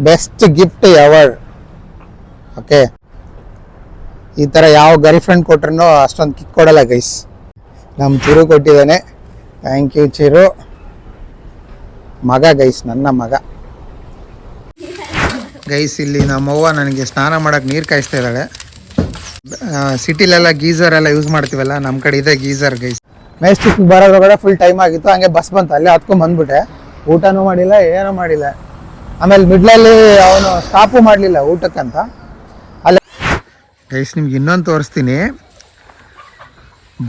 Best gift ever. Okay, ಈ ಥರ ಯಾವ ಗರ್ಲ್ ಫ್ರೆಂಡ್ ಕೊಟ್ರೂ ಅಷ್ಟೊಂದು ಕಿಕ್ ಕೊಡಲ್ಲ ಗೈಸ್. ನಮ್ಮ ಚಿರು ಕೊಟ್ಟಿದ್ದಾನೆ. Thank you Chiru. ಮಗ ಗೈಸ್, ನನ್ನ ಮಗ ಗೈಸ್. ಇಲ್ಲಿ ನಮ್ಮವ್ವ ನನಗೆ ಸ್ನಾನ ಮಾಡೋಕ್ಕೆ ನೀರು ಕಾಯಿಸ್ತಾ ಇದ್ದಾಳೆ. ಸಿಟಿಲೆಲ್ಲ ಗೀಝರ್ ಎಲ್ಲ ಯೂಸ್ ಮಾಡ್ತೀವಲ್ಲ, ನಮ್ಮ ಕಡೆ ಇದೆ ಗೀಝರ್ ಗೈಸ್. ಮೆಜೆಸ್ಟಿಕ್ ಬರೋದ್ರೊಳಗಡೆ ಫುಲ್ ಟೈಮ್ ಆಗಿತ್ತು. ಹಂಗೆ ಬಸ್ ಬಂತು, ಅಲ್ಲೇ ಹತ್ಕೊಂಡು ಬಂದ್ಬಿಟ್ಟೆ. ಊಟನೂ ಮಾಡಿಲ್ಲ, ಏನೂ ಮಾಡಿಲ್ಲ. ಆಮೇಲೆ ಮಿಡ್ಲಲ್ಲಿ ಅವನು ಸ್ಟಾಪು ಮಾಡಲಿಲ್ಲ ಊಟಕ್ಕಂತ. ಅಲ್ಲೇ ಗೈಸ್ ನಿಮ್ಗೆ ಇನ್ನೊಂದು ತೋರಿಸ್ತೀನಿ.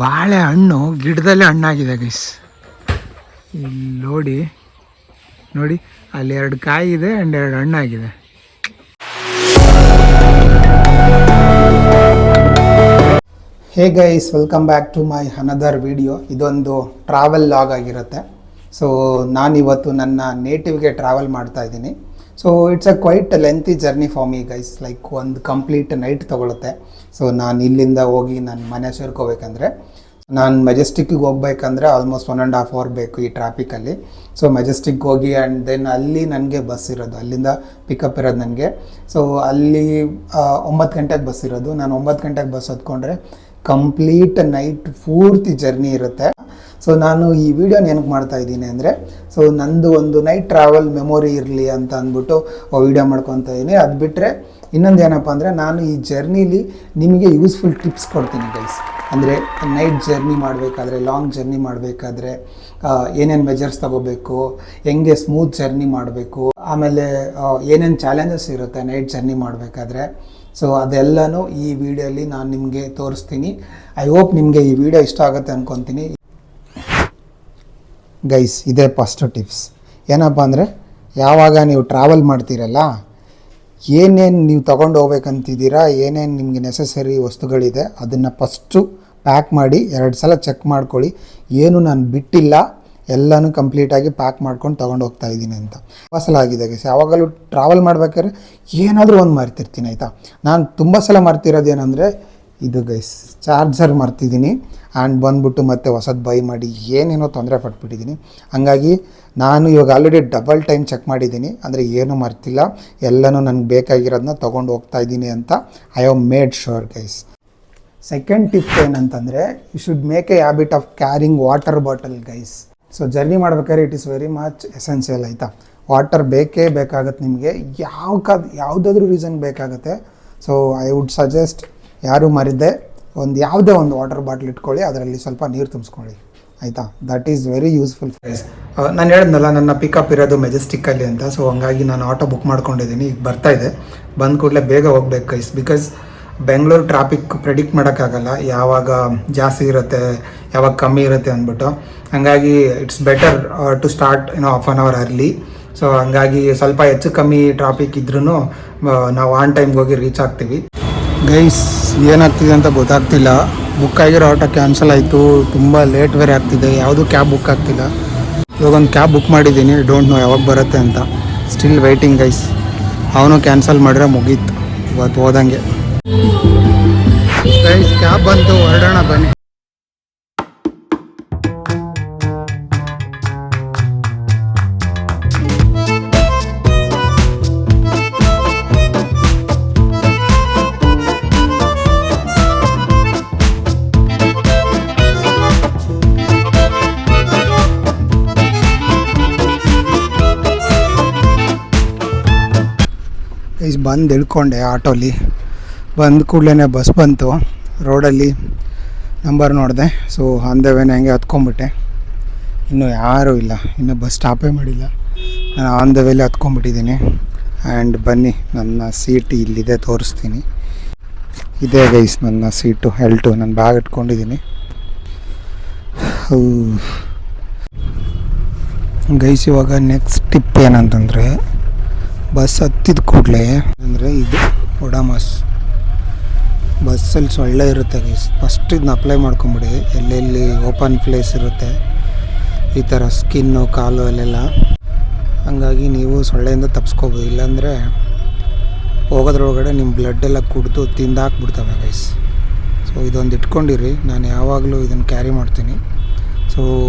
ಬಾಳೆಹಣ್ಣು ಗಿಡದಲ್ಲೇ ಹಣ್ಣಾಗಿದೆ ಗೈಸ್. ಇಲ್ಲಿ ನೋಡಿ ನೋಡಿ, ಅಲ್ಲಿ 2 ಕಾಯಿ ಇದೆ ಆ್ಯಂಡ್ 2 ಹಣ್ಣಾಗಿದೆ. Hey guys, welcome back to my another video. ಇದೊಂದು ಟ್ರಾವೆಲ್ ಲಾಗ್ ಆಗಿರುತ್ತೆ. ಸೊ ನಾನಿವತ್ತು ನನ್ನ ನೇಟಿವ್ಗೆ ಟ್ರಾವೆಲ್ ಮಾಡ್ತಾ ಇದ್ದೀನಿ. So it's a quite lengthy journey for me guys. Like ಒಂದು ಕಂಪ್ಲೀಟ್ ನೈಟ್ ತೊಗೊಳುತ್ತೆ. ಸೊ ನಾನು ಇಲ್ಲಿಂದ ಹೋಗಿ ನನ್ನ ಮನೆ ಸೇರ್ಕೋಬೇಕಂದ್ರೆ, ನಾನು ಮೆಜೆಸ್ಟಿಕ್ಕಿಗೆ ಹೋಗ್ಬೇಕಂದ್ರೆ ಆಲ್ಮೋಸ್ಟ್ 1.5 hour ಬೇಕು ಈ ಟ್ರಾಫಿಕಲ್ಲಿ. ಸೊ ಮೆಜೆಸ್ಟಿಕ್ ಹೋಗಿ ಆ್ಯಂಡ್ ದೆನ್ ಅಲ್ಲಿ ನನಗೆ ಬಸ್ ಇರೋದು, ಅಲ್ಲಿಂದ ಪಿಕಪ್ ಇರೋದು ನನಗೆ. ಸೊ ಅಲ್ಲಿ 9 ಗಂಟೆಗೆ ಬಸ್ ಇರೋದು. ನಾನು 9 ಗಂಟೆಗೆ ಬಸ್ ಹತ್ಕೊಂಡ್ರೆ ಕಂಪ್ಲೀಟ್ ನೈಟ್ ಪೂರ್ತಿ ಜರ್ನಿ ಇರುತ್ತೆ. ಸೊ ನಾನು ಈ ವಿಡಿಯೋನ ಏನಕ್ಕೆ ಮಾಡ್ತಾ ಇದ್ದೀನಿ ಅಂದರೆ, ಸೊ ನಂದು ಒಂದು ನೈಟ್ ಟ್ರಾವೆಲ್ ಮೆಮೊರಿ ಇರಲಿ ಅಂತ ಅಂದ್ಬಿಟ್ಟು ವಿಡಿಯೋ ಮಾಡ್ಕೊತಾ ಇದ್ದೀನಿ. ಅದು ಬಿಟ್ಟರೆ ಇನ್ನೊಂದು ಏನಪ್ಪ ಅಂದರೆ, ನಾನು ಈ ಜರ್ನಿಲಿ ನಿಮಗೆ ಯೂಸ್ಫುಲ್ ಟಿಪ್ಸ್ ಕೊಡ್ತೀನಿ ಗೈಸ್. ಅಂದರೆ ನೈಟ್ ಜರ್ನಿ ಮಾಡಬೇಕಾದ್ರೆ, ಲಾಂಗ್ ಜರ್ನಿ ಮಾಡಬೇಕಾದ್ರೆ ಏನೇನು ಮೆಜರ್ಸ್ ತೊಗೋಬೇಕು, ಹೆಂಗೆ ಸ್ಮೂತ್ ಜರ್ನಿ ಮಾಡಬೇಕು, ಆಮೇಲೆ ಏನೇನು ಚಾಲೆಂಜಸ್ ಇರುತ್ತೆ ನೈಟ್ ಜರ್ನಿ ಮಾಡಬೇಕಾದ್ರೆ. ಸೊ ಅದೆಲ್ಲನೂ ಈ ವಿಡಿಯೋಲಿ ನಾನು ನಿಮಗೆ ತೋರಿಸ್ತೀನಿ. ಐ ಹೋಪ್ ನಿಮಗೆ ಈ ವಿಡಿಯೋ ಇಷ್ಟ ಆಗುತ್ತೆ ಅಂದ್ಕೊತೀನಿ ಗೈಸ್. ಇದೇ ಫಸ್ಟ್ ಟಿಪ್ಸ್. ಏನಪ್ಪ ಅಂದರೆ, ಯಾವಾಗ ನೀವು ಟ್ರಾವೆಲ್ ಮಾಡ್ತೀರಲ್ಲ, ಏನೇನು ನೀವು ತೊಗೊಂಡು ಹೋಗ್ಬೇಕಂತಿದ್ದೀರಾ, ಏನೇನು ನಿಮಗೆ ನೆಸಸರಿ ವಸ್ತುಗಳಿದೆ, ಅದನ್ನು ಫಸ್ಟು ಪ್ಯಾಕ್ ಮಾಡಿ 2 ಸಲ ಚೆಕ್ ಮಾಡ್ಕೊಳ್ಳಿ. ಏನು ನಾನು ಬಿಟ್ಟಿಲ್ಲ, ಎಲ್ಲನೂ ಕಂಪ್ಲೀಟಾಗಿ ಪ್ಯಾಕ್ ಮಾಡ್ಕೊಂಡು ತೊಗೊಂಡು ಹೋಗ್ತಾ ಇದ್ದೀನಿ ಅಂತ. ಸಲ ಆಗಿದೆ ಗೈಸ್. ಯಾವಾಗಲೂ ಟ್ರಾವೆಲ್ ಮಾಡ್ಬೇಕಾದ್ರೆ ಏನಾದರೂ ಒಂದು ಮರ್ತಿರ್ತೀನಿ ಆಯಿತಾ. ನಾನು ತುಂಬ ಸಲ ಮರ್ತಿರೋದು ಏನಂದರೆ ಇದು ಗೈಸ್, ಚಾರ್ಜರ್ ಮರ್ತಿದ್ದೀನಿ ಆ್ಯಂಡ್ ಬಂದ್ಬಿಟ್ಟು ಮತ್ತೆ ಹೊಸದು ಬೈ ಮಾಡಿ ಏನೇನೋ ತೊಂದರೆ ಪಟ್ಬಿಟ್ಟಿದ್ದೀನಿ. ಹಂಗಾಗಿ ನಾನು ಇವಾಗ ಆಲ್ರೆಡಿ ಡಬಲ್ ಟೈಮ್ ಚೆಕ್ ಮಾಡಿದ್ದೀನಿ. ಅಂದರೆ ಏನೂ ಮರ್ತಿಲ್ಲ, ಎಲ್ಲನೂ ನನಗೆ ಬೇಕಾಗಿರೋದನ್ನ ತೊಗೊಂಡು ಹೋಗ್ತಾ ಇದ್ದೀನಿ ಅಂತ I have made sure guys. Second tip ಏನಂತಂದರೆ, you should make a habit of carrying water bottle guys. So journey ಮಾಡ್ಬೇಕಾದ್ರೆ it is very much essential ಆಯಿತಾ. ವಾಟರ್ ಬೇಕೇ ಬೇಕಾಗುತ್ತೆ ನಿಮಗೆ, ಯಾವುದಾದ್ರೂ ರೀಸನ್ ಬೇಕಾಗುತ್ತೆ. ಸೊ ಐ ವುಡ್ ಸಜೆಸ್ಟ್, ಯಾರು ಮರಿದೆ ಯಾವುದೇ ಒಂದು ವಾಟರ್ ಬಾಟ್ಲ್ ಇಟ್ಕೊಳ್ಳಿ, ಅದರಲ್ಲಿ ಸ್ವಲ್ಪ ನೀರು ತುಂಬಿಸ್ಕೊಳ್ಳಿ ಆಯಿತಾ. That is very useful guys. ನಾನು ಹೇಳಿದ್ನಲ್ಲ ನನ್ನ ಪಿಕಪ್ ಇರೋದು ಮೆಜೆಸ್ಟಿಕ್ಕಲ್ಲಿ ಅಂತ. ಸೊ ಹಂಗಾಗಿ ನಾನು ಆಟೋ ಬುಕ್ ಮಾಡ್ಕೊಂಡಿದ್ದೀನಿ. ಈಗ ಬರ್ತಾಯಿದೆ, ಬಂದ ಕೂಡಲೇ ಬೇಗ ಹೋಗ್ಬೇಕು guys. Because Bengaluru traffic predict ಮಾಡೋಕ್ಕಾಗಲ್ಲ, ಯಾವಾಗ ಜಾಸ್ತಿ ಇರುತ್ತೆ ಯಾವಾಗ ಕಮ್ಮಿ ಇರುತ್ತೆ ಅಂದ್ಬಿಟ್ಟು. ಹಂಗಾಗಿ it's better to start half an hour early. So ಹಂಗಾಗಿ ಸ್ವಲ್ಪ ಹೆಚ್ಚು ಕಮ್ಮಿ ಟ್ರಾಫಿಕ್ ಇದ್ರೂ ನಾವು ಆನ್ ಟೈಮ್ಗೆ ಹೋಗಿ ರೀಚ್ ಆಗ್ತೀವಿ ಗೈಸ್. ಏನಾಗ್ತಿದೆ ಅಂತ ಗೊತ್ತಾಗ್ತಿಲ್ಲ. ಬುಕ್ ಆಗಿರೋ ಆಟೋ ಕ್ಯಾನ್ಸಲ್ ಆಯಿತು, ತುಂಬ ಲೇಟ್ ಬೇರೆ ಆಗ್ತಿದೆ, ಯಾವುದೂ ಕ್ಯಾಬ್ ಬುಕ್ ಆಗ್ತಿಲ್ಲ. ಇವಾಗ ಒಂದು ಕ್ಯಾಬ್ ಬುಕ್ ಮಾಡಿದ್ದೀನಿ, ಡೋಂಟ್ ನೋ ಯಾವಾಗ ಬರುತ್ತೆ ಅಂತ. Still waiting guys. ಅವನು ಕ್ಯಾನ್ಸಲ್ ಮಾಡಿದ್ರೆ ಮುಗೀತು ಇವತ್ತು ಹೋದಂಗೆ ಗೈಸ್. ಕ್ಯಾಬ್ ಬಂತು, ಹೊರಡೋಣ ಬನ್ನಿ. ಗೈಸ್ ಬಂದು ಇಳ್ಕೊಂಡೆ ಆಟೋಲಿ. ಬಂದ ಕೂಡಲೇ ಬಸ್ ಬಂತು. ರೋಡಲ್ಲಿ ನಂಬರ್ ನೋಡಿದೆ. ಸೊ ಆನ್ ದ ವೇನೆ ಹಂಗೆ ಹತ್ಕೊಂಡ್ಬಿಟ್ಟೆ. ಇನ್ನೂ ಯಾರೂ ಇಲ್ಲ, ಇನ್ನೂ ಬಸ್ ಸ್ಟಾಪೇ ಮಾಡಿಲ್ಲ. ನಾನು ಆನ್ ದ ವೇಲೆ ಹತ್ಕೊಂಡ್ಬಿಟ್ಟಿದ್ದೀನಿ. ಆ್ಯಂಡ್ ಬನ್ನಿ, ನನ್ನ ಸೀಟ್ ಇಲ್ಲಿದೆ, ತೋರಿಸ್ತೀನಿ. ಇದೇ ಗೈಸ್ ನನ್ನ ಸೀಟು, L2. ನಾನು ಬ್ಯಾಗ್ ಇಟ್ಕೊಂಡಿದ್ದೀನಿ ಗೈಸ್. ಇವಾಗ ನೆಕ್ಸ್ಟ್ ಟಿಪ್ ಏನಂತಂದರೆ, ಬಸ್ ಹತ್ತಿದ ಕೂಡಲೇ ಅಂದರೆ ಇದು ಒಡಾಮಸ್ ಬಸ್ಸಲ್ಲಿ ಸೊಳ್ಳೆ ಇರುತ್ತೆ ಗೈಸ್. ಫಸ್ಟ್ ಇದನ್ನ ಅಪ್ಲೈ ಮಾಡ್ಕೊಂಬಿಡಿ. ಎಲ್ಲೆಲ್ಲಿ ಓಪನ್ ಪ್ಲೇಸ್ ಇರುತ್ತೆ ಈ ಥರ ಸ್ಕಿನ್ನು ಕಾಲು ಅಲ್ಲೆಲ್ಲ. ಹಂಗಾಗಿ ನೀವು ಸೊಳ್ಳೆಯಿಂದ ತಪ್ಪಿಸ್ಕೋಬೋದು. ಇಲ್ಲಾಂದರೆ ಹೋಗೋದ್ರೊಳಗಡೆ ನಿಮ್ಮ ಬ್ಲಡ್ಡೆಲ್ಲ ಕುಡಿದು ತಿಂದಾಕ್ಬಿಡ್ತವೆ ಗೈಸ್. ಸೊ ಇದೊಂದು ಇಟ್ಕೊಂಡಿರಿ. ನಾನು ಯಾವಾಗಲೂ ಇದನ್ನು ಕ್ಯಾರಿ ಮಾಡ್ತೀನಿ. ಸೊ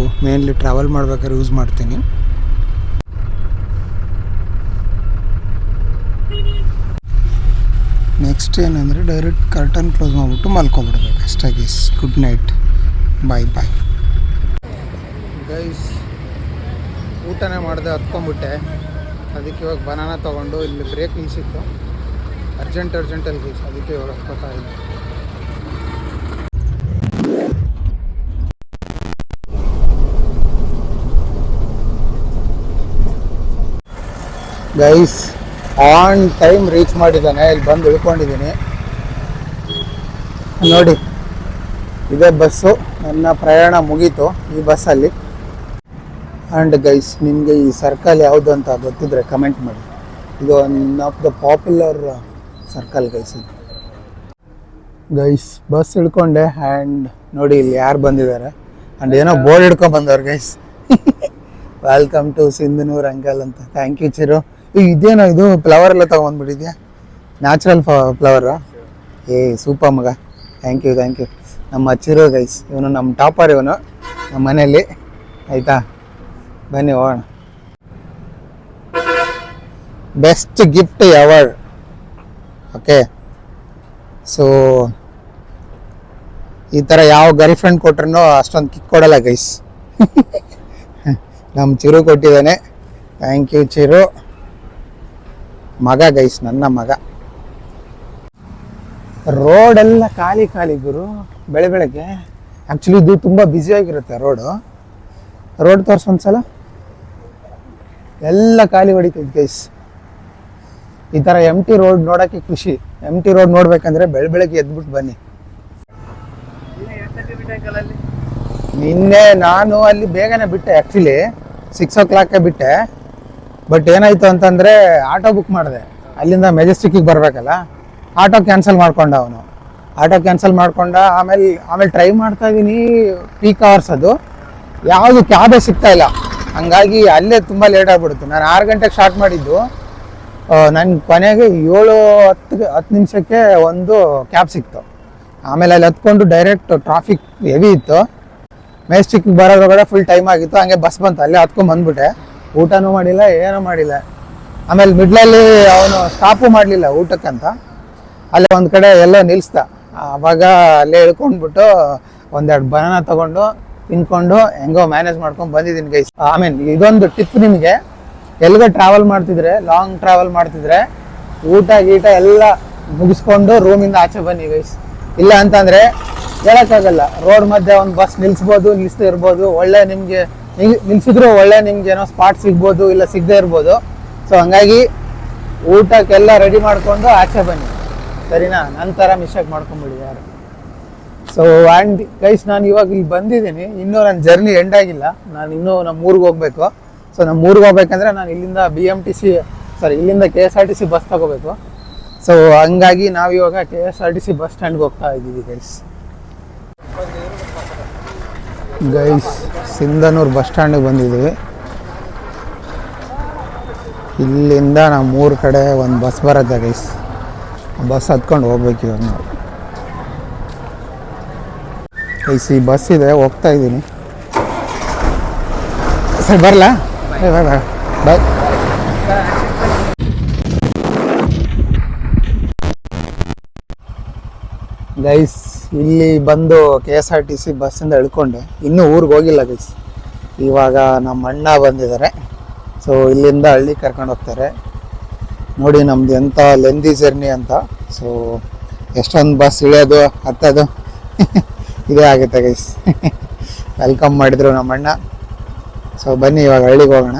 ಮೇನ್ಲಿ ಟ್ರಾವೆಲ್ ಮಾಡ್ಬೇಕಾದ್ರೆ ಯೂಸ್ ಮಾಡ್ತೀನಿ. ನೆಕ್ಸ್ಟ್ ಏನಂದರೆ ಡೈರೆಕ್ಟ್ ಕರ್ಟನ್ ಕ್ಲೋಸ್ ಮಾಡಿಬಿಟ್ಟು ಮಲ್ಕೊಂಬಿಡ್ಬೇಕು ಅಷ್ಟೇ ಗೈಸ್. ಗುಡ್ ನೈಟ್, ಬಾಯ್ ಬಾಯ್ ಗೈಸ್. ಊಟನೇ ಮಾಡಿದೆ, ಹತ್ಕೊಂಡ್ಬಿಟ್ಟೆ. ಅದಕ್ಕೆ ಇವಾಗ ಬನಾನ ತೊಗೊಂಡು ಇಲ್ಲಿ ಬ್ರೇಕ್ ನಿಲ್ಲಿಸಿತ್ತು, ಅರ್ಜೆಂಟಲ್ಲಿ ಗೈಸ್, ಅದಕ್ಕೆ ಇವಾಗ ಹತ್ಕೋತಾ ಇದ್ದೆ. ಗೈಸ್ ಆನ್ ಟೈಮ್ ರೀಚ್ ಮಾಡಿದ್ದಾನೆ. ಇಲ್ಲಿ ಬಂದು ಇಳ್ಕೊಂಡಿದ್ದೀನಿ ನೋಡಿ. ಇದೇ ಬಸ್ಸು, ನನ್ನ ಪ್ರಯಾಣ ಮುಗೀತು ಈ ಬಸ್ಸಲ್ಲಿ. ಆ್ಯಂಡ್ ಗೈಸ್, ನಿಮಗೆ ಈ ಸರ್ಕಲ್ ಯಾವುದು ಅಂತ ಗೊತ್ತಿದ್ರೆ ಕಮೆಂಟ್ ಮಾಡಿ. ಇದು one of the popular circle guys ಇದು. ಗೈಸ್ ಬಸ್ ಇಳ್ಕೊಂಡೆ ಆ್ಯಂಡ್ ನೋಡಿ ಇಲ್ಲಿ ಯಾರು ಬಂದಿದ್ದಾರೆ. ಆ್ಯಂಡ್ ಏನೋ ಬೋರ್ಡ್ ಹಿಡ್ಕೊಂಡು ಬಂದವ್ರು guys. Welcome to Sindhanur uncle ಅಂತ. Thank you Chiru. ಇದೇನೋ ಇದು ಫ್ಲವರ್ ಎಲ್ಲ ತೊಗೊಂಡ್ಬಿಟ್ಟಿದ್ಯಾ, ನ್ಯಾಚುರಲ್ ಫ್ಲವರಾ? ಸೂಪರ್ ಮಗ, ಥ್ಯಾಂಕ್ ಯು. ನಮ್ಮ ಚಿರು ಗೈಸ್, ಇವನು ನಮ್ಮ ಟಾಪರ್, ಇವನು ನಮ್ಮ ಮನೇಲಿ. ಆಯಿತಾ, ಬನ್ನಿ ಹೋಗೋಣ. Best gift ever. Okay, so ಈ ಥರ ಯಾವ ಗರ್ಲ್ ಫ್ರೆಂಡ್ ಕೊಟ್ರೂ ಅಷ್ಟೊಂದು ಕಿಕ್ ಕೊಡಲ್ಲ ಗೈಸ್. ನಮ್ಮ ಚಿರು ಕೊಟ್ಟಿದ್ದಾನೆ. Thank you Chiru. ಮಗ ಗೈಸ್, ನನ್ನ ಮಗ. ರೋಡೆಲ್ಲ ಖಾಲಿ ಗುರು, ಬೆಳಗ್ಗೆ. ಆ್ಯಕ್ಚುಲಿ ಇದು ತುಂಬ ಬ್ಯುಸಿಯಾಗಿರುತ್ತೆ ರೋಡ್ ತೋರಿಸೊಂದ್ಸಲ. ಎಲ್ಲ ಖಾಲಿ ಹೊಡಿತೈತೆ ಗೈಸ್. ಈ ಥರ ಎಂಟಿ ರೋಡ್ ನೋಡೋಕ್ಕೆ ಖುಷಿ. ಎಂಟಿ ರೋಡ್ ನೋಡ್ಬೇಕಂದ್ರೆ ಬೆಳಗ್ಗೆ ಎದ್ಬಿಟ್ಟು ಬನ್ನಿ. ನಿನ್ನೆ ನಾನು ಅಲ್ಲಿ ಬೇಗನೆ ಬಿಟ್ಟೆ, ಆ್ಯಕ್ಚುಲಿ 6 o'clock ಬಿಟ್ಟೆ. ಬಟ್ ಏನಾಯಿತು ಅಂತಂದರೆ ಆಟೋ ಬುಕ್ ಮಾಡಿದೆ, ಅಲ್ಲಿಂದ ಮೆಜೆಸ್ಟಿಕ್ಕಿಗೆ ಬರಬೇಕಲ್ಲ. ಆಟೋ ಕ್ಯಾನ್ಸಲ್ ಮಾಡ್ಕೊಂಡ ಅವನು. ಆಮೇಲೆ ಟ್ರೈ ಮಾಡ್ತಾ ಇದ್ದೀನಿ, ಪೀಕ್ ಅವರ್ಸ್ ಅದು, ಯಾವುದು ಕ್ಯಾಬೇ ಸಿಗ್ತಾ ಇಲ್ಲ. ಹಂಗಾಗಿ ಅಲ್ಲೇ ತುಂಬ ಲೇಟ್ ಆಗಿಬಿಡ್ತು. ನಾನು 6 ಗಂಟೆಗೆ ಸ್ಟಾರ್ಟ್ ಮಾಡಿದ್ದು, ನನ್ನ ಕೊನೆಗೆ 7-10 ನಿಮಿಷಕ್ಕೆ ಒಂದು ಕ್ಯಾಬ್ ಸಿಕ್ತು. ಆಮೇಲೆ ಅಲ್ಲಿ ಹತ್ಕೊಂಡು ಡೈರೆಕ್ಟ್ ಟ್ರಾಫಿಕ್ ಹೆವಿ ಇತ್ತು. ಮೆಜೆಸ್ಟಿಕ್ಗೆ ಬರೋದ್ರೊಳಗಡೆ ಫುಲ್ ಟೈಮ್ ಆಗಿತ್ತು. ಹಂಗೆ ಬಸ್ ಬಂತು, ಅಲ್ಲೇ ಹತ್ಕೊಂಡು ಬಂದ್ಬಿಟ್ಟೆ. ಊಟನೂ ಮಾಡಿಲ್ಲ, ಏನೂ ಮಾಡಿಲ್ಲ. ಆಮೇಲೆ ಮಿಡ್ಲಲ್ಲಿ ಅವನು ಸ್ಟಾಪು ಮಾಡಲಿಲ್ಲ ಊಟಕ್ಕಂತ. ಅಲ್ಲೇ ಒಂದು ಕಡೆ ಎಲ್ಲೋ ನಿಲ್ಲಿಸ್ದ. ಆವಾಗ ಅಲ್ಲೇ ಇಳ್ಕೊಂಡ್ಬಿಟ್ಟು ಒಂದೆರಡು ಬನಾನ ತೊಗೊಂಡು ತಿನ್ಕೊಂಡು ಹೆಂಗೋ ಮ್ಯಾನೇಜ್ ಮಾಡ್ಕೊಂಡು ಬಂದಿದ್ದೀನಿ ಗೈಸ್. ಇದೊಂದು ಟಿಪ್ ನಿಮಗೆ, ಎಲ್ಲಿಗೆ ಲಾಂಗ್ ಟ್ರಾವೆಲ್ ಮಾಡ್ತಿದ್ರೆ ಊಟ ಎಲ್ಲ ಮುಗಿಸ್ಕೊಂಡು ರೂಮಿಂದ ಆಚೆ ಬನ್ನಿ ಗೈಸ್. ಇಲ್ಲ ಅಂತಂದರೆ ಹೇಳೋಕ್ಕಾಗಲ್ಲ, ರೋಡ್ ಮಧ್ಯೆ ಒಂದು ಬಸ್ ನಿಲ್ಲಿಸ್ಬೋದು, ನಿಲ್ಲಿಸದೇ ಇರ್ಬೋದು. ಒಳ್ಳೆ ನಿಮಗೆ ನಿಲ್ಸಿದ್ರು ಒಳ್ಳೆ ನಿಮ್ಗೆ ಏನೋ ಸ್ಪಾಟ್ ಸಿಗ್ಬೋದು, ಇಲ್ಲ ಸಿಗದೆ ಇರ್ಬೋದು. ಸೊ ಹಂಗಾಗಿ ಊಟಕ್ಕೆಲ್ಲ ರೆಡಿ ಮಾಡಿಕೊಂಡು ಆಚೆ ಬನ್ನಿ, ಸರಿನಾ? ನಂತರ ಮಿಸ್ಟೇಕ್ ಮಾಡ್ಕೊಂಬಿಡಿ ಯಾರು. ಸೊ ಆ್ಯಂಡ್ ಗೈಸ್, ನಾನು ಇವಾಗ ಇಲ್ಲಿ ಬಂದಿದ್ದೀನಿ, ಇನ್ನೂ ನನ್ನ ಜರ್ನಿ ಎಂಡ್ ಆಗಿಲ್ಲ. ನಾನು ಇನ್ನೂ ನಮ್ಮ ಊರಿಗೆ ಹೋಗಬೇಕು. ಸೊ ನಮ್ಮ ಊರಿಗೆ ಹೋಗ್ಬೇಕಂದ್ರೆ ನಾನು ಇಲ್ಲಿಂದ ಇಲ್ಲಿಂದ KSRTC ಬಸ್ ತಗೋಬೇಕು. ಸೊ ಹಂಗಾಗಿ ನಾವಿವಾಗ KSRTC ಬಸ್ ಸ್ಟ್ಯಾಂಡ್ಗೆ ಹೋಗ್ತಾ ಇದ್ದೀವಿ ಗೈಸ್. ಸಿಂಧನೂರು ಬಸ್ ಸ್ಟ್ಯಾಂಡಿಗೆ ಬಂದಿದ್ದೀವಿ. ಇಲ್ಲಿಂದ ನಾವು 3 ಕಡೆ ಒಂದು ಬಸ್ ಬರುತ್ತೆ ಗೈಸ್. ಬಸ್ ಹತ್ಕೊಂಡು ಹೋಗ್ಬೇಕು ಇವಾಗ ನಾವು ಗೈಸ್. ಈ ಬಸ್ ಇದೆ, ಹೋಗ್ತಾ ಇದ್ದೀನಿ. ಸರಿ ಬರಲಾ? ಬಾಯ್. ಗೈಸ್, ಇಲ್ಲಿ ಬಂದು KSRTC ಬಸ್ಸಿಂದ ಇಳ್ಕೊಂಡೆ. ಇನ್ನೂ ಊರಿಗೆ ಹೋಗಿಲ್ಲ ಗೈಸ್. ಇವಾಗ ನಮ್ಮ ಅಣ್ಣ ಬಂದಿದ್ದಾರೆ. ಸೊ ಇಲ್ಲಿಂದ ಹಳ್ಳಿ ಕರ್ಕೊಂಡು ಹೋಗ್ತಾರೆ. ನೋಡಿ ನಮ್ದು ಎಂಥ ಲೆಂದಿ ಜರ್ನಿ ಅಂತ. ಸೊ ಎಷ್ಟೊಂದು ಬಸ್ ಇಳಿಯೋದು ಹತ್ತೋದು ಇದೇ ಆಗುತ್ತೆ ಗೈಸ್. ವೆಲ್ಕಮ್ ಮಾಡಿದ್ರು ನಮ್ಮ ಅಣ್ಣ. ಸೊ ಬನ್ನಿ ಇವಾಗ ಹಳ್ಳಿಗೆ ಹೋಗೋಣ.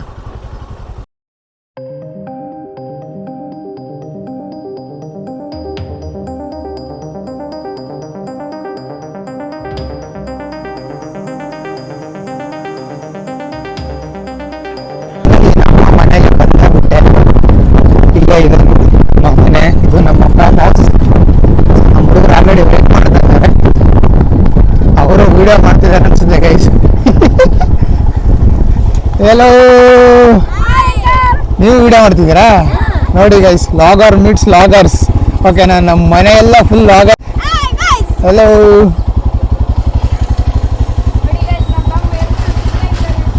ಇದು ನಮ್ಮ ನಮ್ಮ ಹುಡುಗರು ಆಲ್ರೆಡಿ ವೇಟ್ ಮಾಡ್ತಾ ಇದ್ದಾರೆ. ಅವರು ವಿಡಿಯೋ ಮಾಡ್ತಿದ್ದಾರೆ ಅನ್ಸುತ್ತೆ ಗೈಸ್. ಹಲೋ, ನೀವು ವಿಡಿಯೋ ಮಾಡ್ತಿದ್ದೀರಾ? ನೋಡಿ ಗೈಸ್, ಲಾಗರ್ ಮೀಟ್ಸ್ ಲಾಗರ್ಸ್. ಓಕೆನಾ? ನಮ್ಮ ಮನೆಯೆಲ್ಲ ಫುಲ್ ಲಾಗರ್. ಹಲೋ,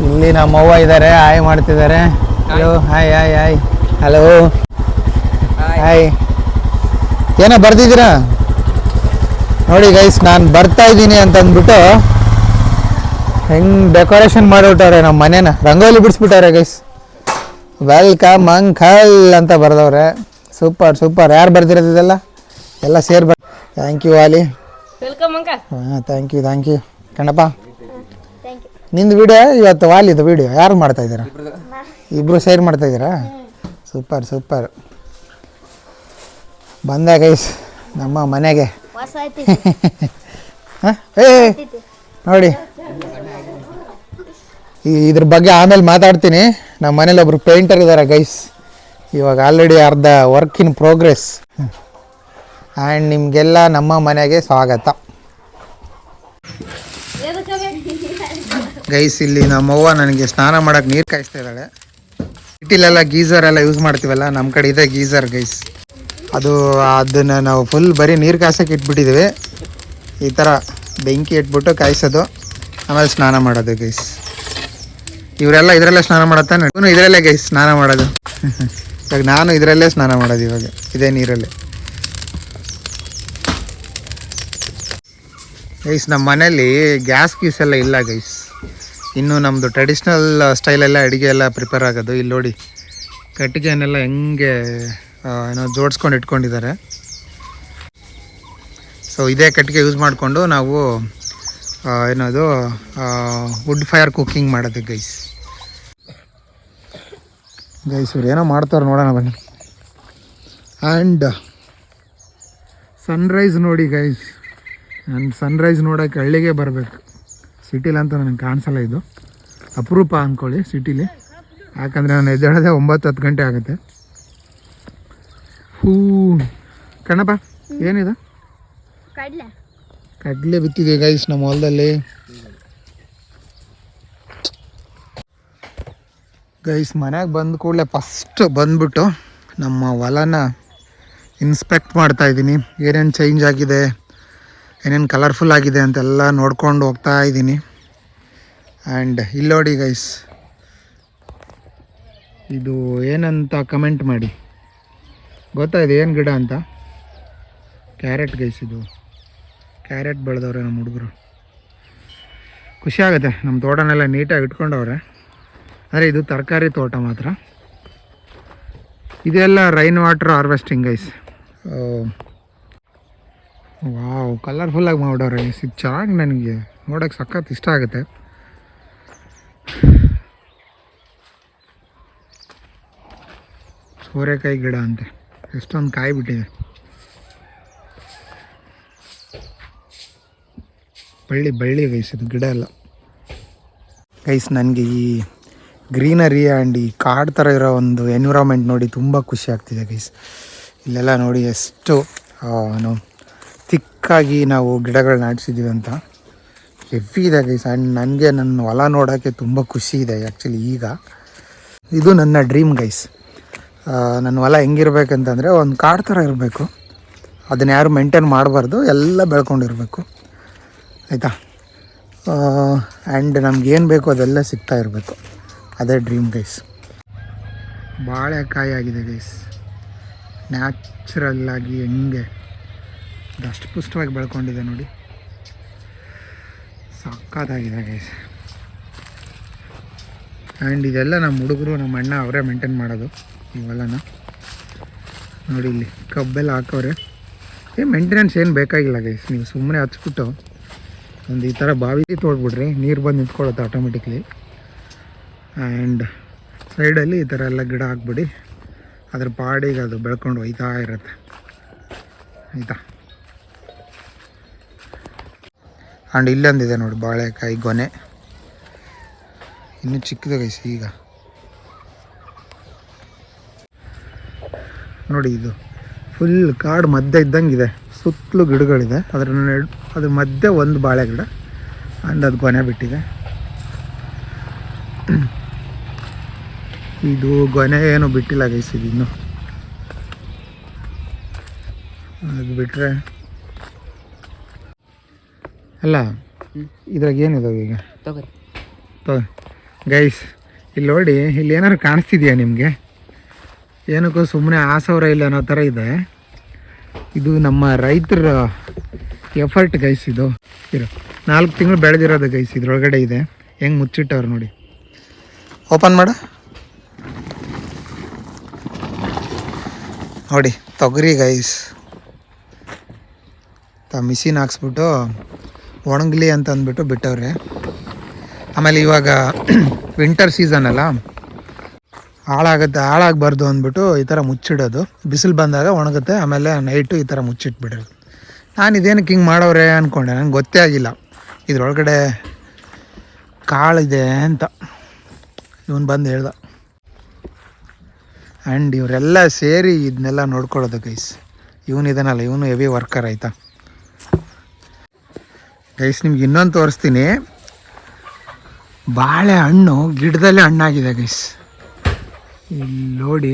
ಇಲ್ಲಿ ನಮ್ಮವ್ವ ಇದ್ದಾರೆ, ಹಾಯ್ ಮಾಡ್ತಿದ್ದಾರೆ. Hello, hi. Hello, hi. ಏನೋ ಬರ್ದಿದ್ದೀರಾ ನೋಡಿ ಗೈಸ್, ನಾನು ಬರ್ತಾ ಇದ್ದೀನಿ ಅಂತ ಅಂದ್ಬಿಟ್ಟು ಹೆಂಗೆ ಡೆಕೋರೇಷನ್ ಮಾಡಿಬಿಟ್ಟವ್ರೆ ನಮ್ಮ ಮನೇನ. ರಂಗೋಲಿ ಬಿಡಿಸ್ಬಿಟ್ಟವ್ರೆ ಗೈಸ್. ವೆಲ್ಕಮ್ ಅಂಕಲ್ ಅಂತ ಬರ್ದವ್ರೆ. Super super. ಯಾರು ಬರ್ದಿರೋದು ಇದೆಲ್ಲ? ಎಲ್ಲ ಸೇರಿ thank you Vali. Welcome uncle. ಹಾಂ ಥ್ಯಾಂಕ್ ಯು ಕಣ್ಣಪ್ಪ. ನಿಂದು ವಿಡಿಯೋ ಇವತ್ತು ವಾಲಿದು ವಿಡಿಯೋ ಯಾರು ಮಾಡ್ತಾ ಇದ್ದೀರಾ? ಇಬ್ಬರು ಸೇರಿ ಮಾಡ್ತಾ ಇದ್ದೀರಾ? ಸೂಪರ್. ಬಂದೆ ಗೈಸ್ ನಮ್ಮ ಮನೆಗೆ. ನೋಡಿ ಇದ್ರ ಬಗ್ಗೆ ಆಮೇಲೆ ಮಾತಾಡ್ತೀನಿ. ನಮ್ಮ ಮನೇಲಿ ಒಬ್ರು ಪೇಂಟರ್ ಇದ್ದಾರೆ ಗೈಸ್. ಇವಾಗ ಆಲ್ರೆಡಿ ಅರ್ಧ ವರ್ಕ್ ಇನ್ ಪ್ರೋಗ್ರೆಸ್. ಆ್ಯಂಡ್ ನಿಮಗೆಲ್ಲ ನಮ್ಮ ಮನೆಗೆ ಸ್ವಾಗತ ಗೈಸ್. ಇಲ್ಲಿ ನಮ್ಮವ್ವ ನನಗೆ ಸ್ನಾನ ಮಾಡೋಕ್ಕೆ ನೀರು ಕಾಯಿಸ್ತಾ ಇದ್ದಾಳೆ. ಸಿಟಿಲೆಲ್ಲ ಗೀಝರ್ ಎಲ್ಲ ಯೂಸ್ ಮಾಡ್ತೀವಲ್ಲ, ನಮ್ಮ ಕಡೆ ಇದೆ ಗೀಝರ್ ಗೈಸ್. ಅದನ್ನು ನಾವು ಫುಲ್ ಬರೀ ನೀರು ಕಾಯ್ಸೋಕೆ ಇಟ್ಬಿಟ್ಟಿದ್ದೀವಿ. ಈ ಥರ ಬೆಂಕಿ ಇಟ್ಬಿಟ್ಟು ಕಾಯಿಸೋದು, ಆಮೇಲೆ ಸ್ನಾನ ಮಾಡೋದು ಗೈಸ್. ಇವರೆಲ್ಲ ಇದರಲ್ಲೇ ಸ್ನಾನ ಮಾಡುತ್ತಾನೆ. ಇವನು ಇದರಲ್ಲೇ ಗೈಸ್ ಸ್ನಾನ ಮಾಡೋದು. ಇವಾಗ ನಾನು ಇದರಲ್ಲೇ ಸ್ನಾನ ಮಾಡೋದು ಇವಾಗ, ಇದೇ ನೀರಲ್ಲೇ ಗೈಸ್. ನಮ್ಮ ಮನೇಲಿ ಗ್ಯಾಸ್ ಗೀಸ್ ಎಲ್ಲ ಇಲ್ಲ ಗೈಸ್. ಇನ್ನು ನಮ್ಮದು ಟ್ರೆಡಿಷ್ನಲ್ ಸ್ಟೈಲೆಲ್ಲ ಅಡುಗೆ ಎಲ್ಲ ಪ್ರಿಪೇರ್ ಆಗೋದು. ಇಲ್ಲಿ ನೋಡಿ ಕಟ್ಟಿಗೆನೆಲ್ಲ ಹೆಂಗೆ ಏನೋ ಜೋಡಿಸ್ಕೊಂಡು ಇಟ್ಕೊಂಡಿದ್ದಾರೆ. ಸೊ ಇದೇ ಕಟ್ಟಿಗೆ ಯೂಸ್ ಮಾಡಿಕೊಂಡು ನಾವು ಏನದು ವುಡ್ ಫೈರ್ ಕುಕ್ಕಿಂಗ್ ಮಾಡೋದು ಗೈಸ್. ಇವ್ರು ಏನೋ ಮಾಡ್ತಾರೆ ನೋಡೋಣ ಬನ್ನಿ. ಆ್ಯಂಡ್ ಸನ್ರೈಸ್ ನೋಡಿ ಗೈಸ್. ನಾನು ಸನ್ರೈಸ್ ನೋಡೋಕ್ಕೆ ಹಳ್ಳಿಗೆ ಬರಬೇಕು, ಸಿಟಿಲಂತೂ ನನಗೆ ಕಾಣಿಸಲ್ಲ. ಇದು ಅಪರೂಪ ಅಂದ್ಕೊಳ್ಳಿ ಸಿಟಿಲಿ, ಯಾಕಂದರೆ ನಾನು ಎದ್ದೇಳೋದೇ 9-10 ಗಂಟೆ ಆಗುತ್ತೆ. ಕಣ್ಣಪ್ಪ ಏನಿದೆ? ಕಡಲೆ ಬಿತ್ತಿದೆ ಗೈಸ್ ನಮ್ಮ ಹೊಲದಲ್ಲಿ. ಗೈಸ್ ಮನೆಗೆ ಬಂದ ಕೂಡಲೇ ಫಸ್ಟ್ ಬಂದ್ಬಿಟ್ಟು ನಮ್ಮ ಹೊಲನ ಇನ್ಸ್ಪೆಕ್ಟ್ ಮಾಡ್ತಾಯಿದ್ದೀನಿ. ಏನೇನು ಚೇಂಜ್ ಆಗಿದೆ, ಏನೇನು ಕಲರ್ಫುಲ್ ಆಗಿದೆ ಅಂತೆಲ್ಲ ನೋಡ್ಕೊಂಡು ಹೋಗ್ತಾ ಇದ್ದೀನಿ. ಆ್ಯಂಡ್ ಇಲ್ಲಿ ನೋಡಿ ಗೈಸ್, ಇದು ಏನಂತ ಕಮೆಂಟ್ ಮಾಡಿ. ಗೊತ್ತಾಯಿದೆ ಏನು ಗಿಡ ಅಂತ? Carrot guys. ಇದು ಕ್ಯಾರೆಟ್ ಬೆಳೆದವ್ರೆ ನಮ್ಮ ಹುಡುಗರು. ಖುಷಿ ಆಗುತ್ತೆ. ನಮ್ಮ ತೋಟನೆಲ್ಲ ನೀಟಾಗಿ ಇಟ್ಕೊಂಡವ್ರೆ. ಅಂದರೆ ಇದು ತರಕಾರಿ ತೋಟ ಮಾತ್ರ. ಇದೆಲ್ಲ rain water harvesting guys. Wow, ಕಲರ್ಫುಲ್ಲಾಗಿ ಮಾಡವ್ರೆ ಗೈಸ್. ಇದು ಚೆನ್ನಾಗಿ ನನಗೆ ನೋಡೋಕ್ಕೆ ಸಖತ್ ಇಷ್ಟ ಆಗುತ್ತೆ. ಸೋರೆಕಾಯಿ ಗಿಡ ಅಂತೆ, ಎಷ್ಟೊಂದು ಕಾಯಿ ಬಿಟ್ಟಿದೆ. ಬಳ್ಳಿ ಗೈಸ್ ಇದು ಗಿಡ ಎಲ್ಲ. ಗೈಸ್ ನನಗೆ ಈ ಗ್ರೀನರಿ ಆ್ಯಂಡ್ ಈ ಕಾಡು ಥರ ಇರೋ ಒಂದು ಎನ್ವಿರಾನ್ಮೆಂಟ್ ನೋಡಿ ತುಂಬ ಖುಷಿ ಆಗ್ತಿದೆ ಗೈಸ್. ಇಲ್ಲೆಲ್ಲ ನೋಡಿ ಎಷ್ಟು ತಿಕ್ಕಾಗಿ ನಾವು ಗಿಡಗಳನ್ನ ನಾಟಿಸಿದ್ದೀವಿ ಅಂತ. ಹೆವಿ ಇದೆ ಗೈಸ್. ಆ್ಯಂಡ್ ನನಗೆ ನನ್ನ ಹೊಲ ನೋಡೋಕ್ಕೆ ತುಂಬ ಖುಷಿ ಇದೆ ಆ್ಯಕ್ಚುಲಿ. ಈಗ ಇದು ನನ್ನ ಡ್ರೀಮ್ ಗೈಸ್. ನನ್ನ ಹೊಲ ಹೆಂಗಿರ್ಬೇಕಂತಂದರೆ ಒಂದು ಕಾಡು ಥರ ಇರಬೇಕು. ಅದನ್ನ ಯಾರು ಮೇಂಟೈನ್ ಮಾಡಬಾರ್ದು, ಎಲ್ಲ ಬೆಳ್ಕೊಂಡಿರಬೇಕು ಆಯಿತಾ. ಆ್ಯಂಡ್ ನಮ್ಗೇನು ಬೇಕು ಅದೆಲ್ಲ ಸಿಗ್ತಾ ಇರಬೇಕು. ಅದೇ ಡ್ರೀಮ್ ಗೈಸ್. ಬಾಳೆಕಾಯಿ ಆಗಿದೆ ಗೈಸ್. ನ್ಯಾಚುರಲ್ಲಾಗಿ ಹೆಂಗೆ ದಷ್ಟಪುಷ್ಟವಾಗಿ ಬೆಳ್ಕೊಂಡಿದೆ ನೋಡಿ, ಸಕ್ಕತ್ತಾಗಿದೆ ಗೈಸ್. ಆ್ಯಂಡ್ ಇದೆಲ್ಲ ನಮ್ಮ ಹುಡುಗರು, ನಮ್ಮ ಅಣ್ಣ ಅವರೇ ಮೇಂಟೈನ್ ಮಾಡೋದು ಇವೆಲ್ಲನ. ನೋಡಿ ಇಲ್ಲಿ ಕಬ್ಬೆಲ್ಲ ಹಾಕವ್ರೆ. ಮೇಂಟೆನೆನ್ಸ್ ಏನು ಬೇಕಾಗಿಲ್ಲ ಗೈಸ್. ನೀವು ಸುಮ್ಮನೆ ಹಚ್ಬಿಟ್ಟು ಒಂದು ಈ ಥರ ಬಾವಿ ತೋಡ್ಬಿಡ್ರಿ, ನೀರು ಬಂದು ನಿಂತ್ಕೊಳ್ಳುತ್ತೆ ಆಟೋಮೆಟಿಕ್ಲಿ. ಆ್ಯಂಡ್ ಸೈಡಲ್ಲಿ ಈ ಥರ ಎಲ್ಲ ಗಿಡ ಹಾಕ್ಬಿಡಿ, ಅದ್ರ ಪಾಡಿಗೆ ಅದು ಬೆಳ್ಕೊಂಡು ಹೋಯ್ತಾ ಇರುತ್ತೆ ಆಯಿತಾ. ಆ್ಯಂಡ್ ಇಲ್ಲೊಂದಿದೆ ನೋಡಿ ಬಾಳೆಕಾಯಿ ಗೊನೆ, ಇನ್ನೂ ಚಿಕ್ಕದು ಗೈಸ್. ಈಗ ನೋಡಿ ಇದು ಫುಲ್ ಕಾಡು ಮಧ್ಯೆ ಇದ್ದಂಗೆ ಇದೆ, ಸುತ್ತಲೂ ಗಿಡಗಳಿದೆ. ಅದ್ರ ಮಧ್ಯೆ ಒಂದು ಬಾಳೆ ಗಿಡ ಆ್ಯಂಡ್ ಅದು ಗೊನೆ ಬಿಟ್ಟಿದೆ. ಇದು ಗೊನೆ ಏನು ಬಿಟ್ಟಿಲ್ಲ ಗೈಸ್. ಇದು ಇನ್ನು ಅದು ಬಿಟ್ಟರೆ ಅಲ್ಲ ಇದ್ರಾಗ ಏನಿದಾವೆ ಈಗ ಗೈಸ್. ಇಲ್ಲಿ ನೋಡಿ, ಇಲ್ಲಿ ಏನಾದ್ರು ಕಾಣಿಸ್ತಿದೆಯಾ ನಿಮಗೆ? ಏನಕ್ಕೂ ಸುಮ್ಮನೆ ಆ ಸಾವಿರ ಇಲ್ಲ ಅನ್ನೋ ಥರ ಇದೆ. ಇದು ನಮ್ಮ ರೈತರ ಎಫರ್ಟ್ ಗೈಸ್. ಇದು 4 ತಿಂಗಳು ಬೆಳೆದಿರೋದು ಗೈಸ್. ಇದ್ರೊಳಗಡೆ ಇದೆ, ಹೆಂಗೆ ಮುಚ್ಚಿಟ್ಟವ್ರು ನೋಡಿ. ಓಪನ್ ಮಾಡು ನೋಡಿ, ತೊಗರಿ ಗೈಸ್. ಮಿಷಿನ್ ಹಾಕ್ಸ್ಬಿಟ್ಟು ಒಣಗಲಿ ಅಂತ ಅಂದ್ಬಿಟ್ಟು ಬಿಟ್ಟವ್ರೆ. ಆಮೇಲೆ ಇವಾಗ ವಿಂಟರ್ ಸೀಸನ್ ಅಲ್ಲ, ಹಾಳಾಗಬಾರ್ದು ಅಂದ್ಬಿಟ್ಟು ಈ ಥರ ಮುಚ್ಚಿಡೋದು. ಬಿಸಿಲು ಬಂದಾಗ ಒಣಗುತ್ತೆ, ಆಮೇಲೆ ನೈಟು ಈ ಥರ ಮುಚ್ಚಿಟ್ಬಿಡೋದು. ನಾನು ಇದೇನಕ್ಕೆ ಹಿಂಗೆ ಮಾಡೋರೆ ಅಂದ್ಕೊಂಡೆ, ನಂಗೆ ಗೊತ್ತೇ ಆಗಿಲ್ಲ ಇದ್ರೊಳಗಡೆ ಕಾಳಿದೆ ಅಂತ. ಇವನು ಬಂದು ಹೇಳ್ದ. ಆ್ಯಂಡ್ ಇವರೆಲ್ಲ ಸೇರಿ ಇದನ್ನೆಲ್ಲ ನೋಡ್ಕೊಳ್ಳೋದು ಗೈಸ್. ಇವನಿದಾನಲ್ಲ, ಇವನು ಹೆವಿ ವರ್ಕರ್ ಆಯಿತಾ ಗೈಸ್. ನಿಮ್ಗೆ ಇನ್ನೊಂದು ತೋರಿಸ್ತೀನಿ. ಬಾಳೆಹಣ್ಣು ಗಿಡದಲ್ಲೇ ಹಣ್ಣಾಗಿದೆ ಗೈಸ್. ಇಲ್ಲಿ ನೋಡಿ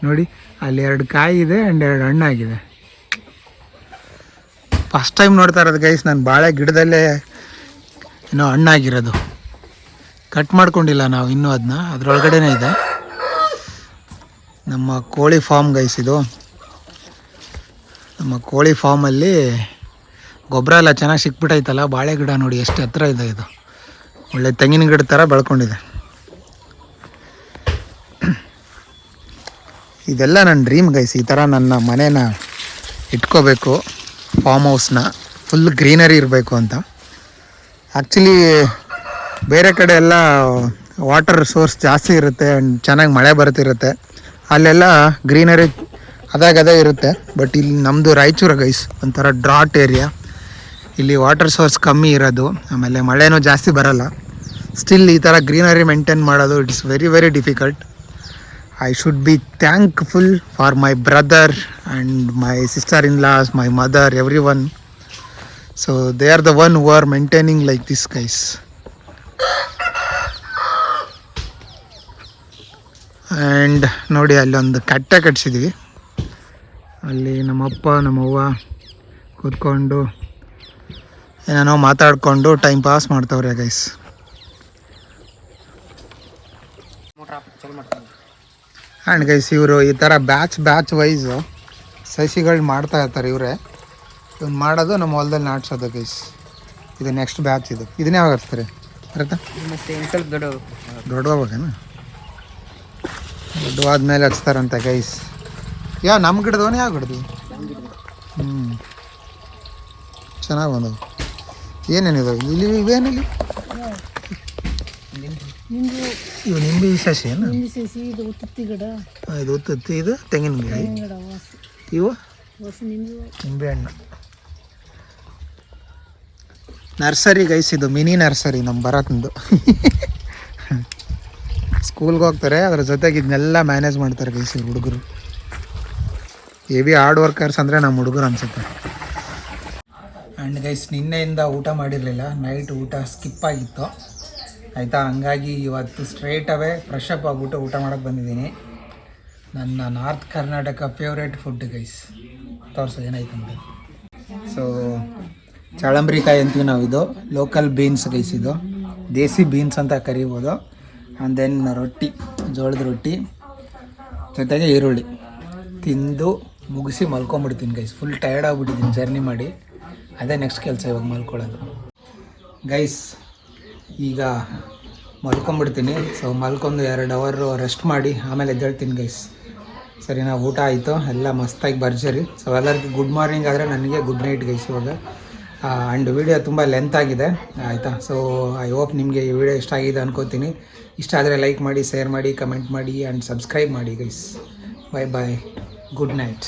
ನೋಡಿ, ಅಲ್ಲಿ 2 ಕಾಯಿ ಇದೆ ಆ್ಯಂಡ್ 2 ಹಣ್ಣಾಗಿದೆ. ಫಸ್ಟ್ ಟೈಮ್ ನೋಡ್ತಾ ಇರೋದು ಗೈಸ್ ನಾನು ಬಾಳೆ ಗಿಡದಲ್ಲೇ ಇನ್ನೂ ಹಣ್ಣಾಗಿರೋದು. ಕಟ್ ಮಾಡ್ಕೊಂಡಿಲ್ಲ ನಾವು ಇನ್ನೂ ಅದನ್ನ, ಅದರೊಳಗಡೆನೇ ಇದೆ. ನಮ್ಮ ಕೋಳಿ ಫಾರ್ಮ್ ಗೈಸ್ ಇದು. ನಮ್ಮ ಕೋಳಿ ಫಾರ್ಮಲ್ಲಿ ಗೊಬ್ಬರ ಎಲ್ಲ ಚೆನ್ನಾಗಿ ಸಿಕ್ಬಿಟ್ಟೈತಲ್ಲ. ಬಾಳೆ ಗಿಡ ನೋಡಿ ಎಷ್ಟು ಎತ್ತರ ಇದೆ. ಇದು ಒಳ್ಳೆ ತೆಂಗಿನ ಗಿಡ ಥರ ಬೆಳ್ಕೊಂಡಿದೆ. ಇದೆಲ್ಲ ನನ್ನ ಡ್ರೀಮ್ ಗೈಸ್. ಈ ಥರ ನನ್ನ ಮನೇನ ಇಟ್ಕೋಬೇಕು, ಫಾರ್ಮ್ ಹೌಸ್ನ ಫುಲ್ ಗ್ರೀನರಿ ಇರಬೇಕು ಅಂತ. ಆ್ಯಕ್ಚುಲಿ ಬೇರೆ ಕಡೆ ಎಲ್ಲ ವಾಟರ್ ಸೋರ್ಸ್ ಜಾಸ್ತಿ ಇರುತ್ತೆ ಆ್ಯಂಡ್ ಚೆನ್ನಾಗಿ ಮಳೆ ಬರ್ತಿರುತ್ತೆ, ಅಲ್ಲೆಲ್ಲ ಗ್ರೀನರಿ ಅದೇ ಇರುತ್ತೆ. ಬಟ್ ಇಲ್ಲಿ ನಮ್ಮದು ರಾಯಚೂರು ಗೈಸ್, ಒಂಥರ ಡ್ರಾಟ್ ಏರಿಯಾ. ಇಲ್ಲಿ ವಾಟರ್ ಸೋರ್ಸ್ ಕಮ್ಮಿ ಇರೋದು, ಆಮೇಲೆ ಮಳೆನೂ ಜಾಸ್ತಿ ಬರೋಲ್ಲ. ಸ್ಟಿಲ್ ಈ ಥರ ಗ್ರೀನರಿ ಮೇಂಟೈನ್ ಮಾಡೋದು it's very very difficult. I should be thankful for my brother and my sister-in-laws, my mother, everyone. So they are the one who are maintaining like this guys. And ನೋಡಿ ಅಲ್ಲೊಂದು ಕಟ್ಟೆ ಕಟ್ಸಿದ್ವಿ. ಅಲ್ಲಿ ನಮ್ಮಪ್ಪ ನಮ್ಮವ್ವ ಕೂತ್ಕೊಂಡು ಏನೇನೋ ಮಾತಾಡಿಕೊಂಡು ಟೈಮ್ ಪಾಸ್ ಮಾಡ್ತಾವ್ರೆ ಗೈಸ್. ಆ್ಯಂಡ್ ಗೈಸ್ ಇವರು ಈ ಥರ ಬ್ಯಾಚ್ ವೈಸು ಸಸಿಗಳು ಮಾಡ್ತಾ ಇರ್ತಾರೆ ಇವರೇ. ಇವ್ನು ಮಾಡೋದು ನಮ್ಮ ಹೊಲದಲ್ಲಿ ನಾಟ್ಸೋದು ಗೈಸ್. ಇದು ನೆಕ್ಸ್ಟ್ ಬ್ಯಾಚ್. ಇದನ್ನೇ ಯಾವಾಗ ಹಚ್ತಾರೆ ಬರುತ್ತಾ? ದೊಡ್ಡವಾಗೇನು? ದೊಡ್ಡವಾದ್ಮೇಲೆ ಹಚ್ತಾರಂತೆ ಗೈಸ್. ನಮ್ಮ ಗಿಡದವನೇ ಯಾವ ಗಿಡದು? ಚೆನ್ನಾಗಿ ಬಂದವು. ಏನೇನಿದಾವೆ ಇಲ್ಲಿ? ಇವೇನಿಲ್ಲಿ ಇವು ನಿಂಬೆ ಸಸಿ ಏನು? ಇದು ಉತ್ತತ್ತಿ, ಇದು ತೆಂಗಿನಕಾಯಿ, ಇವು ನಿಂಬೆ ಹಣ್ಣು. ನರ್ಸರಿ ಗೈಸ್, ಇದು ಮಿನಿ ನರ್ಸರಿ ನಮ್ಮ ಬರತ್ತಂದು. ಸ್ಕೂಲ್ಗೆ ಹೋಗ್ತಾರೆ, ಅದ್ರ ಜೊತೆಗೆ ಇದನ್ನೆಲ್ಲ ಮ್ಯಾನೇಜ್ ಮಾಡ್ತಾರೆ ಗೈಸ್ ಇವ್ರು ಹುಡುಗರು. ಹೆವಿ ಹಾರ್ಡ್ ವರ್ಕರ್ಸ್ ಅಂದರೆ ನಮ್ಮ ಹುಡುಗರು ಅನ್ಸುತ್ತೆ. ಆ್ಯಂಡ್ ಗೈಸ್ ನಿನ್ನೆಯಿಂದ ಊಟ ಮಾಡಿರಲಿಲ್ಲ, ನೈಟ್ ಊಟ ಸ್ಕಿಪ್ ಆಗಿತ್ತು ಆಯಿತಾ. ಹಂಗಾಗಿ ಇವತ್ತು ಸ್ಟ್ರೈಟ್ ಅವೇ ಫ್ರೆಶ್ ಅಪ್ ಆಗಿಬಿಟ್ಟು ಊಟ ಮಾಡೋಕ್ಕೆ ಬಂದಿದ್ದೀನಿ. ನನ್ನ north Karnataka favourite food guys. ತೋರಿಸು ಏನಾಯ್ತು ಅಂತ. ಸೊ ಚಳಂಬ್ರಿಕಾಯಿ ಅಂತೀವಿ ನಾವು. ಇದು ಲೋಕಲ್ ಬೀನ್ಸ್ ಗೈಸ್, ಇದು ದೇಸಿ ಬೀನ್ಸ್ ಅಂತ ಕರಿಬೋದು. ಆ್ಯಂಡ್ ದೆನ್ ರೊಟ್ಟಿ, ಜೋಳದ ರೊಟ್ಟಿ ಜೊತೆಗೆ ಈರುಳ್ಳಿ ತಿಂದು ಮುಗಿಸಿ ಮಲ್ಕೊಂಬಿಡ್ತೀನಿ ಗೈಸ್. ಫುಲ್ ಟಯರ್ಡ್ ಆಗಿಬಿಟ್ಟಿದ್ದೀನಿ ಜರ್ನಿ ಮಾಡಿ. ಅದೇ ನೆಕ್ಸ್ಟ್ ಕೆಲಸ ಇವಾಗ ಮಲ್ಕೊಳ್ಳೋದು ಗೈಸ್. ಈಗ ಮಲ್ಕೊಂಬಿಡ್ತೀನಿ. ಸೊ ಮಲ್ಕೊಂಡು 2 ಅವರ್ ರೆಸ್ಟ್ ಮಾಡಿ ಆಮೇಲೆ ಎದ್ದೇಳ್ತೀನಿ ಗೈಸ್. ಸರಿನಾ? ಊಟ ಆಯಿತು, ಎಲ್ಲ ಮಸ್ತಾಗಿ ಭರ್ಜರಿ. ಸೊ ಎಲ್ಲರಿಗೂ ಗುಡ್ ಮಾರ್ನಿಂಗ್ ಆದರೆ ನನಗೆ ಗುಡ್ ನೈಟ್ ಗೈಸ್ ಇವಾಗ. ಆ್ಯಂಡ್ ವಿಡಿಯೋ ತುಂಬ ಲೆಂತ್ ಆಗಿದೆ ಆಯಿತಾ. ಸೊ ಐ ಹೋಪ್ ನಿಮಗೆ ಈ ವಿಡಿಯೋ ಇಷ್ಟ ಆಗಿದೆ ಅನ್ಕೋತೀನಿ. ಇಷ್ಟ ಆದರೆ ಲೈಕ್ ಮಾಡಿ, ಶೇರ್ ಮಾಡಿ, ಕಮೆಂಟ್ ಮಾಡಿ ಆ್ಯಂಡ್ ಸಬ್ಸ್ಕ್ರೈಬ್ ಮಾಡಿ ಗೈಸ್. ಬಾಯ್ ಬಾಯ್, ಗುಡ್ ನೈಟ್.